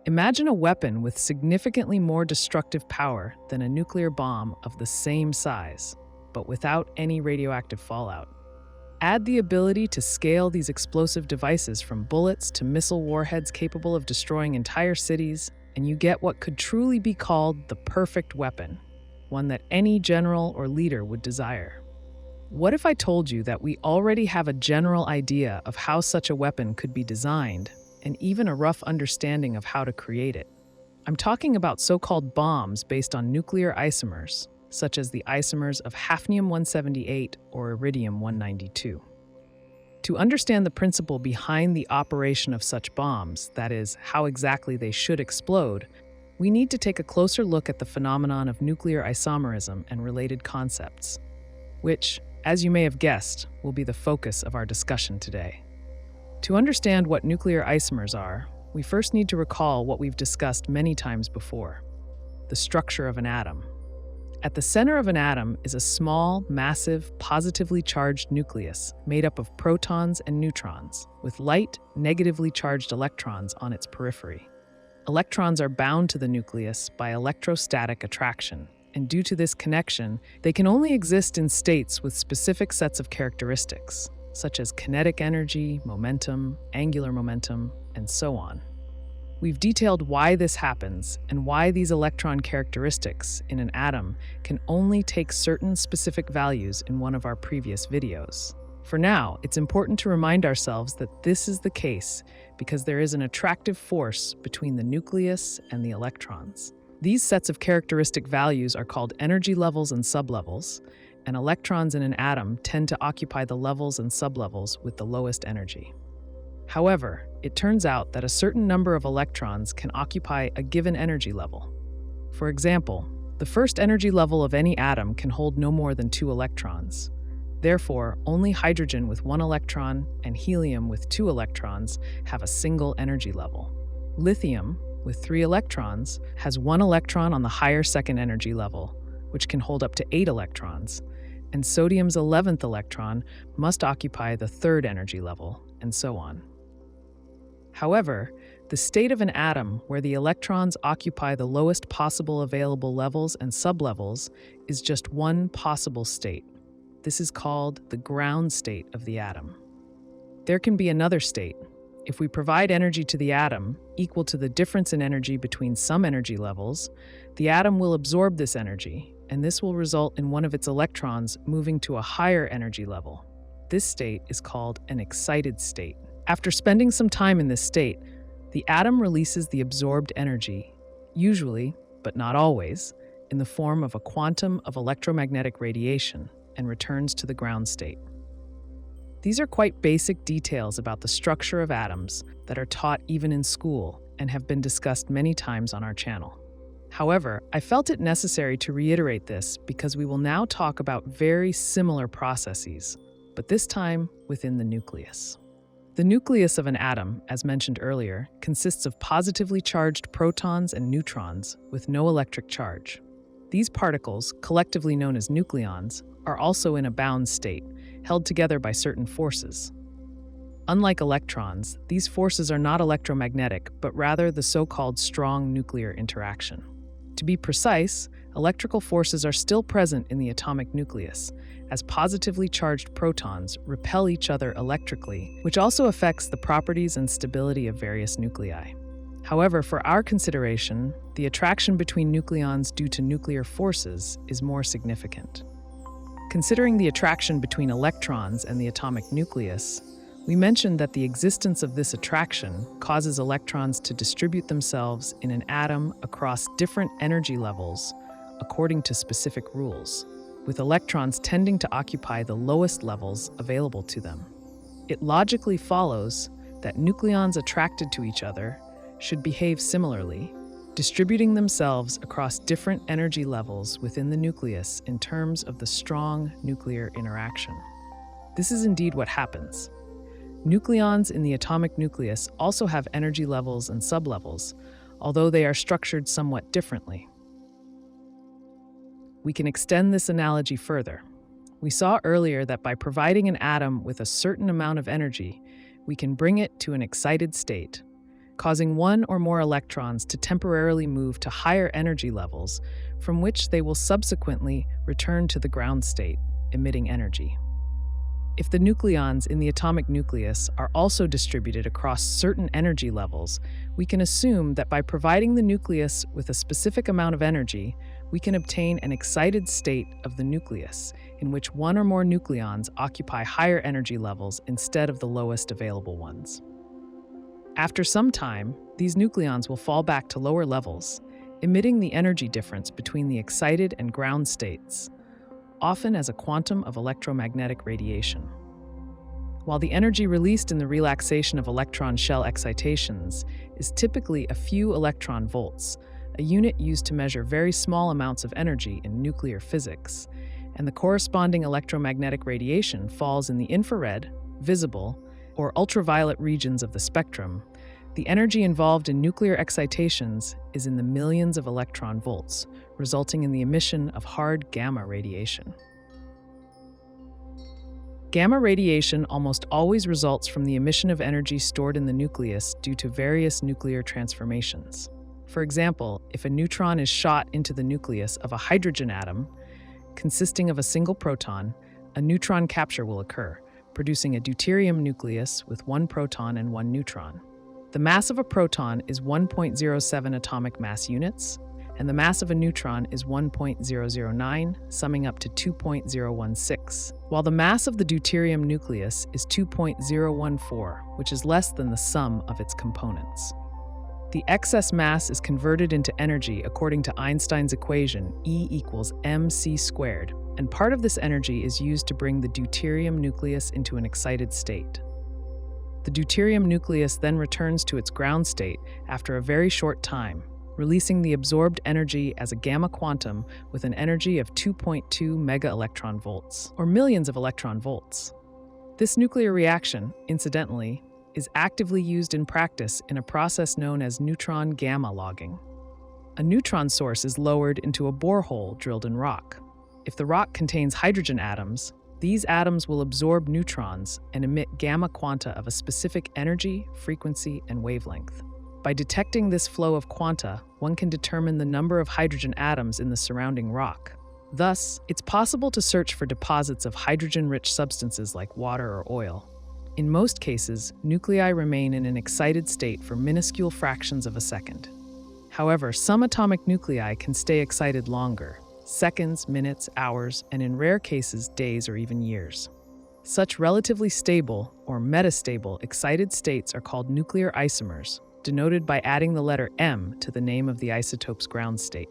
Imagine a weapon with significantly more destructive power than a nuclear bomb of the same size, but without any radioactive fallout. Add the ability to scale these explosive devices from bullets to missile warheads capable of destroying entire cities, and you get what could truly be called the perfect weapon, one that any general or leader would desire. What if I told you that we already have a general idea of how such a weapon could be designed, and even a rough understanding of how to create it? I'm talking about so-called bombs based on nuclear isomers, such as the isomers of Hafnium-178 or Iridium-192. To understand the principle behind the operation of such bombs, that is, how exactly they should explode, we need to take a closer look at the phenomenon of nuclear isomerism and related concepts, which, as you may have guessed, will be the focus of our discussion today. To understand what nuclear isomers are, we first need to recall what we've discussed many times before: the structure of an atom. At the center of an atom is a small, massive, positively charged nucleus made up of protons and neutrons, with light, negatively charged electrons on its periphery. Electrons are bound to the nucleus by electrostatic attraction, and due to this connection, they can only exist in states with specific sets of characteristics, such as kinetic energy, momentum, angular momentum, and so on. We've detailed why this happens and why these electron characteristics in an atom can only take certain specific values in one of our previous videos. For now, it's important to remind ourselves that this is the case because there is an attractive force between the nucleus and the electrons. These sets of characteristic values are called energy levels and sublevels, and electrons in an atom tend to occupy the levels and sublevels with the lowest energy. However, it turns out that a certain number of electrons can occupy a given energy level. For example, the first energy level of any atom can hold no more than 2 electrons. Therefore, only hydrogen with 1 electron and helium with 2 electrons have a single energy level. Lithium, with 3 electrons, has 1 electron on the higher second energy level, which can hold up to 8 electrons, and sodium's 11th electron must occupy the 3rd energy level, and so on. However, the state of an atom where the electrons occupy the lowest possible available levels and sublevels is just one possible state. This is called the ground state of the atom. There can be another state. If we provide energy to the atom equal to the difference in energy between some energy levels, the atom will absorb this energy, and this will result in one of its electrons moving to a higher energy level. This state is called an excited state. After spending some time in this state, the atom releases the absorbed energy, usually, but not always, in the form of a quantum of electromagnetic radiation, and returns to the ground state. These are quite basic details about the structure of atoms that are taught even in school and have been discussed many times on our channel. However, I felt it necessary to reiterate this because we will now talk about very similar processes, but this time within the nucleus. The nucleus of an atom, as mentioned earlier, consists of positively charged protons and neutrons with no electric charge. These particles, collectively known as nucleons, are also in a bound state, held together by certain forces. Unlike electrons, these forces are not electromagnetic, but rather the so-called strong nuclear interaction. To be precise, electrical forces are still present in the atomic nucleus, as positively charged protons repel each other electrically, which also affects the properties and stability of various nuclei. However, for our consideration, the attraction between nucleons due to nuclear forces is more significant. Considering the attraction between electrons and the atomic nucleus, we mentioned that the existence of this attraction causes electrons to distribute themselves in an atom across different energy levels according to specific rules, with electrons tending to occupy the lowest levels available to them. It logically follows that nucleons attracted to each other should behave similarly, distributing themselves across different energy levels within the nucleus in terms of the strong nuclear interaction. This is indeed what happens. Nucleons in the atomic nucleus also have energy levels and sublevels, although they are structured somewhat differently. We can extend this analogy further. We saw earlier that by providing an atom with a certain amount of energy, we can bring it to an excited state. causing one or more electrons to temporarily move to higher energy levels, from which they will subsequently return to the ground state, emitting energy. If the nucleons in the atomic nucleus are also distributed across certain energy levels, we can assume that by providing the nucleus with a specific amount of energy, we can obtain an excited state of the nucleus, in which one or more nucleons occupy higher energy levels instead of the lowest available ones. After some time, these nucleons will fall back to lower levels, emitting the energy difference between the excited and ground states, often as a quantum of electromagnetic radiation. While the energy released in the relaxation of electron shell excitations is typically a few electron volts, a unit used to measure very small amounts of energy in nuclear physics, and the corresponding electromagnetic radiation falls in the infrared, visible, or ultraviolet regions of the spectrum, the energy involved in nuclear excitations is in the millions of electron volts, resulting in the emission of hard gamma radiation. Gamma radiation almost always results from the emission of energy stored in the nucleus due to various nuclear transformations. For example, if a neutron is shot into the nucleus of a hydrogen atom consisting of a single proton, a neutron capture will occur, producing a deuterium nucleus with one proton and one neutron. The mass of a proton is 1.07 atomic mass units, and the mass of a neutron is 1.009, summing up to 2.016, while the mass of the deuterium nucleus is 2.014, which is less than the sum of its components. The excess mass is converted into energy according to Einstein's equation E equals mc squared, and part of this energy is used to bring the deuterium nucleus into an excited state. The deuterium nucleus then returns to its ground state after a very short time, releasing the absorbed energy as a gamma quantum with an energy of 2.2 mega-electron volts, or millions of electron volts. This nuclear reaction, incidentally, is actively used in practice in a process known as neutron gamma logging. A neutron source is lowered into a borehole drilled in rock. If the rock contains hydrogen atoms, these atoms will absorb neutrons and emit gamma quanta of a specific energy, frequency, and wavelength. By detecting this flow of quanta, one can determine the number of hydrogen atoms in the surrounding rock. Thus, it's possible to search for deposits of hydrogen-rich substances like water or oil. In most cases, nuclei remain in an excited state for minuscule fractions of a second. However, some atomic nuclei can stay excited longer, seconds, minutes, hours, and in rare cases, days or even years. Such relatively stable, or metastable, excited states are called nuclear isomers, denoted by adding the letter M to the name of the isotope's ground state.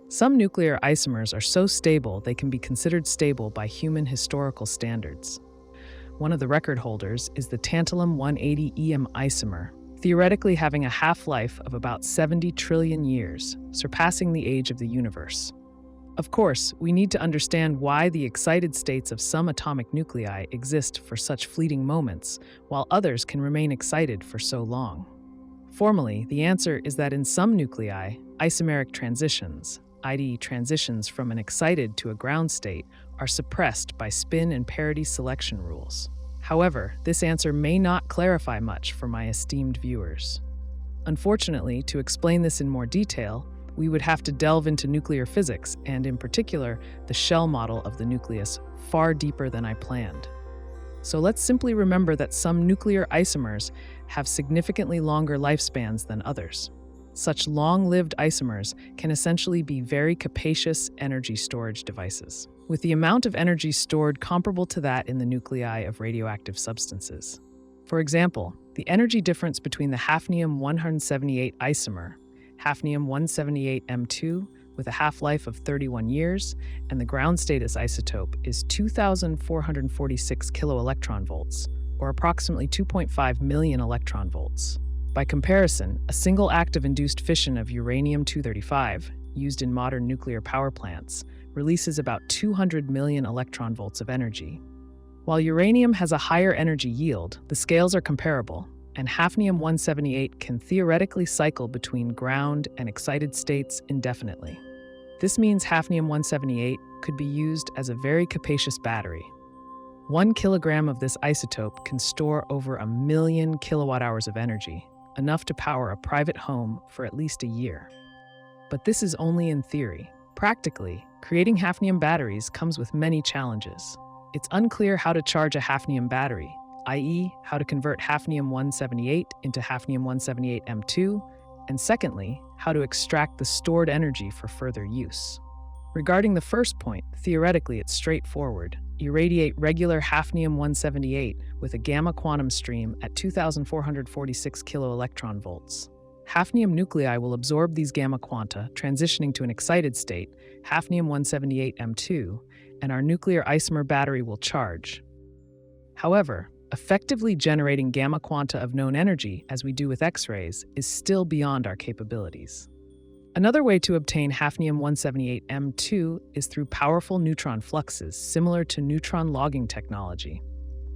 Some nuclear isomers are so stable they can be considered stable by human historical standards. One of the record holders is the tantalum-180 Em isomer, theoretically having a half-life of about 70 trillion years, surpassing the age of the universe. Of course, we need to understand why the excited states of some atomic nuclei exist for such fleeting moments, while others can remain excited for so long. Formally, the answer is that in some nuclei, isomeric transitions, i.e. transitions from an excited to a ground state, are suppressed by spin and parity selection rules. However, this answer may not clarify much for my esteemed viewers. Unfortunately, to explain this in more detail, we would have to delve into nuclear physics, and in particular, the shell model of the nucleus, far deeper than I planned. So let's simply remember that some nuclear isomers have significantly longer lifespans than others. Such long-lived isomers can essentially be very capacious energy storage devices, with the amount of energy stored comparable to that in the nuclei of radioactive substances. For example, the energy difference between the hafnium-178 isomer, hafnium-178M2, with a half-life of 31 years, and the ground status isotope is 2,446 kiloelectron volts, or approximately 2.5 million electron volts. By comparison, a single act of induced fission of uranium-235, used in modern nuclear power plants, releases about 200 million electron volts of energy. While uranium has a higher energy yield, the scales are comparable, and hafnium-178 can theoretically cycle between ground and excited states indefinitely. This means hafnium-178 could be used as a very capacious battery. 1 kilogram of this isotope can store over 1 million kilowatt-hours of energy, enough to power a private home for at least a year. But this is only in theory. Practically, creating hafnium batteries comes with many challenges. It's unclear how to charge a hafnium battery, i.e., how to convert hafnium-178 into hafnium-178M2, and secondly, how to extract the stored energy for further use. Regarding the first point, theoretically it's straightforward. Irradiate regular hafnium-178 with a gamma quantum stream at 2,446 kiloelectron volts. Hafnium nuclei will absorb these gamma quanta, transitioning to an excited state, hafnium-178M2, and our nuclear isomer battery will charge. However, effectively generating gamma quanta of known energy, as we do with X-rays, is still beyond our capabilities. Another way to obtain hafnium-178M2 is through powerful neutron fluxes, similar to neutron logging technology.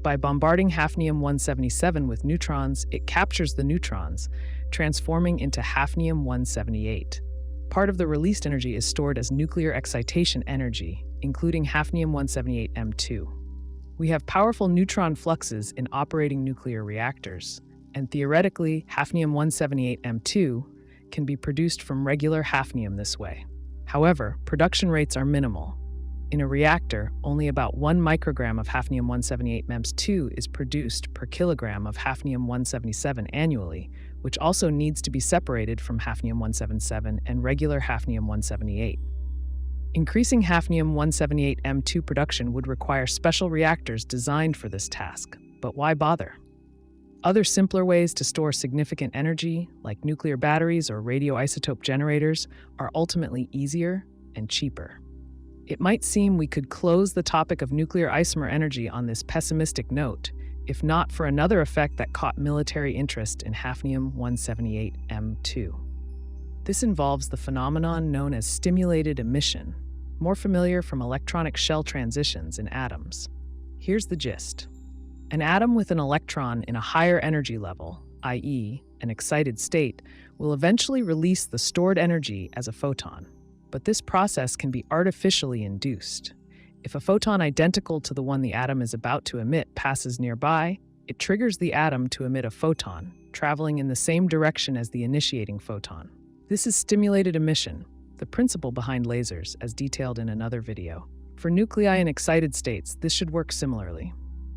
By bombarding hafnium-177 with neutrons, it captures the neutrons, transforming into hafnium-178. Part of the released energy is stored as nuclear excitation energy, including hafnium-178M2. We have powerful neutron fluxes in operating nuclear reactors, and theoretically, hafnium-178M2 can be produced from regular hafnium this way. However, production rates are minimal. In a reactor, only about 1 microgram of hafnium-178M2 is produced per kilogram of hafnium-177 annually, which also needs to be separated from hafnium-177 and regular hafnium-178. Increasing hafnium-178M2 production would require special reactors designed for this task, but why bother? Other simpler ways to store significant energy, like nuclear batteries or radioisotope generators, are ultimately easier and cheaper. It might seem we could close the topic of nuclear isomer energy on this pessimistic note, if not for another effect that caught military interest in hafnium-178M2. This involves the phenomenon known as stimulated emission, more familiar from electronic shell transitions in atoms. Here's the gist. An atom with an electron in a higher energy level, i.e., an excited state, will eventually release the stored energy as a photon. But this process can be artificially induced. If a photon identical to the one the atom is about to emit passes nearby, it triggers the atom to emit a photon, traveling in the same direction as the initiating photon. This is stimulated emission, the principle behind lasers, as detailed in another video. For nuclei in excited states, this should work similarly.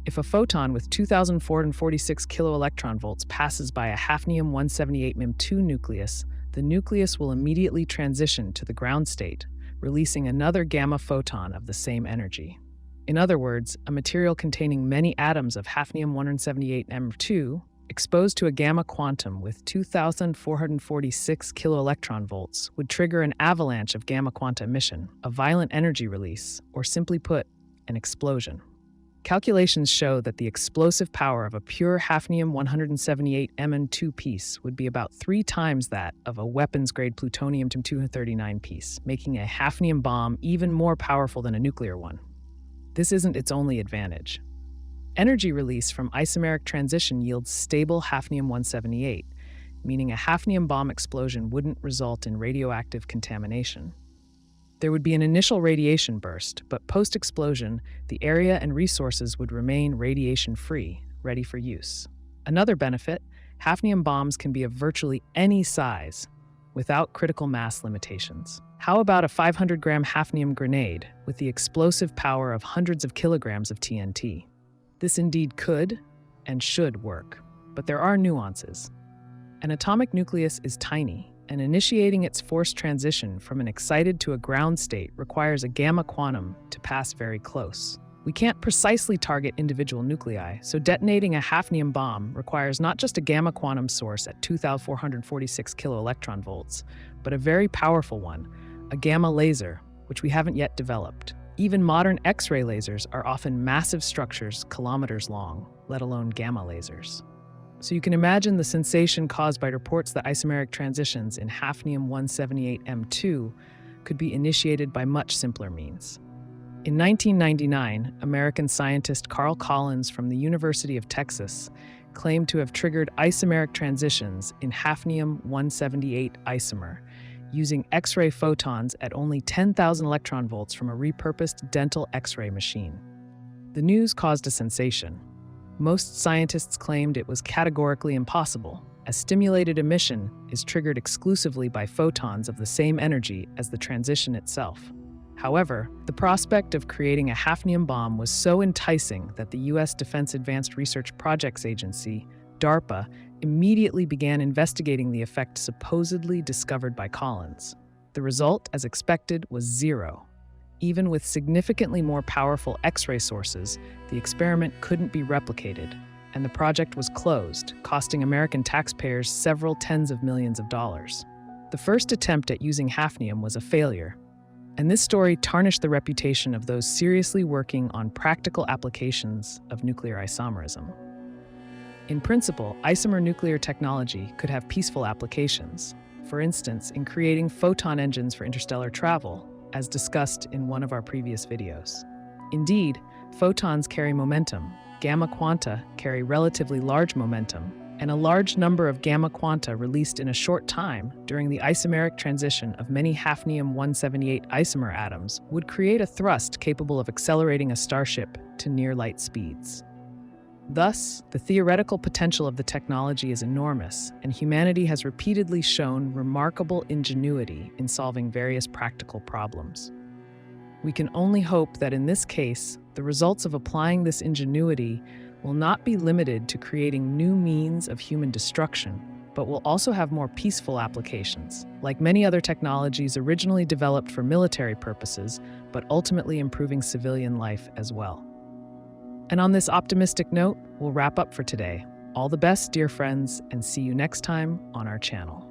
If a photon with 2,446 kiloelectron volts passes by a hafnium-178M2 nucleus, the nucleus will immediately transition to the ground state, releasing another gamma photon of the same energy. In other words, a material containing many atoms of hafnium-178M2 exposed to a gamma quantum with 2,446 kiloelectron volts would trigger an avalanche of gamma quanta emission, a violent energy release, or simply put, an explosion. Calculations show that the explosive power of a pure hafnium-178M2 piece would be about 3 times that of a weapons-grade plutonium-239 piece, making a hafnium bomb even more powerful than a nuclear one. This isn't its only advantage. Energy release from isomeric transition yields stable hafnium-178, meaning a hafnium bomb explosion wouldn't result in radioactive contamination. There would be an initial radiation burst, but post-explosion, the area and resources would remain radiation-free, ready for use. Another benefit, hafnium bombs can be of virtually any size, without critical mass limitations. How about a 500-gram hafnium grenade with the explosive power of hundreds of kilograms of TNT? This indeed could and should work, but there are nuances. An atomic nucleus is tiny, and initiating its forced transition from an excited to a ground state requires a gamma quantum to pass very close. We can't precisely target individual nuclei, so detonating a hafnium bomb requires not just a gamma quantum source at 2,446 kiloelectron volts, but a very powerful one, a gamma laser, which we haven't yet developed. Even modern X-ray lasers are often massive structures kilometers long, let alone gamma lasers. So you can imagine the sensation caused by reports that isomeric transitions in hafnium-178M2 could be initiated by much simpler means. In 1999, American scientist Carl Collins from the University of Texas claimed to have triggered isomeric transitions in hafnium-178 isomer using X-ray photons at only 10,000 electron volts from a repurposed dental X-ray machine. The news caused a sensation. Most scientists claimed it was categorically impossible, as stimulated emission is triggered exclusively by photons of the same energy as the transition itself. However, the prospect of creating a hafnium bomb was so enticing that the U.S. Defense Advanced Research Projects Agency, DARPA, immediately began investigating the effect supposedly discovered by Collins. The result, as expected, was zero. Even with significantly more powerful X-ray sources, the experiment couldn't be replicated, and the project was closed, costing American taxpayers several tens of millions of dollars. The first attempt at using hafnium was a failure, and this story tarnished the reputation of those seriously working on practical applications of nuclear isomerism. In principle, isomer nuclear technology could have peaceful applications, for instance, in creating photon engines for interstellar travel, as discussed in one of our previous videos. Indeed, photons carry momentum, gamma quanta carry relatively large momentum, and a large number of gamma quanta released in a short time during the isomeric transition of many hafnium-178 isomer atoms would create a thrust capable of accelerating a starship to near-light speeds. Thus, the theoretical potential of the technology is enormous, and humanity has repeatedly shown remarkable ingenuity in solving various practical problems. We can only hope that in this case, the results of applying this ingenuity will not be limited to creating new means of human destruction, but will also have more peaceful applications, like many other technologies originally developed for military purposes, but ultimately improving civilian life as well. And on this optimistic note, we'll wrap up for today. All the best, dear friends, and see you next time on our channel.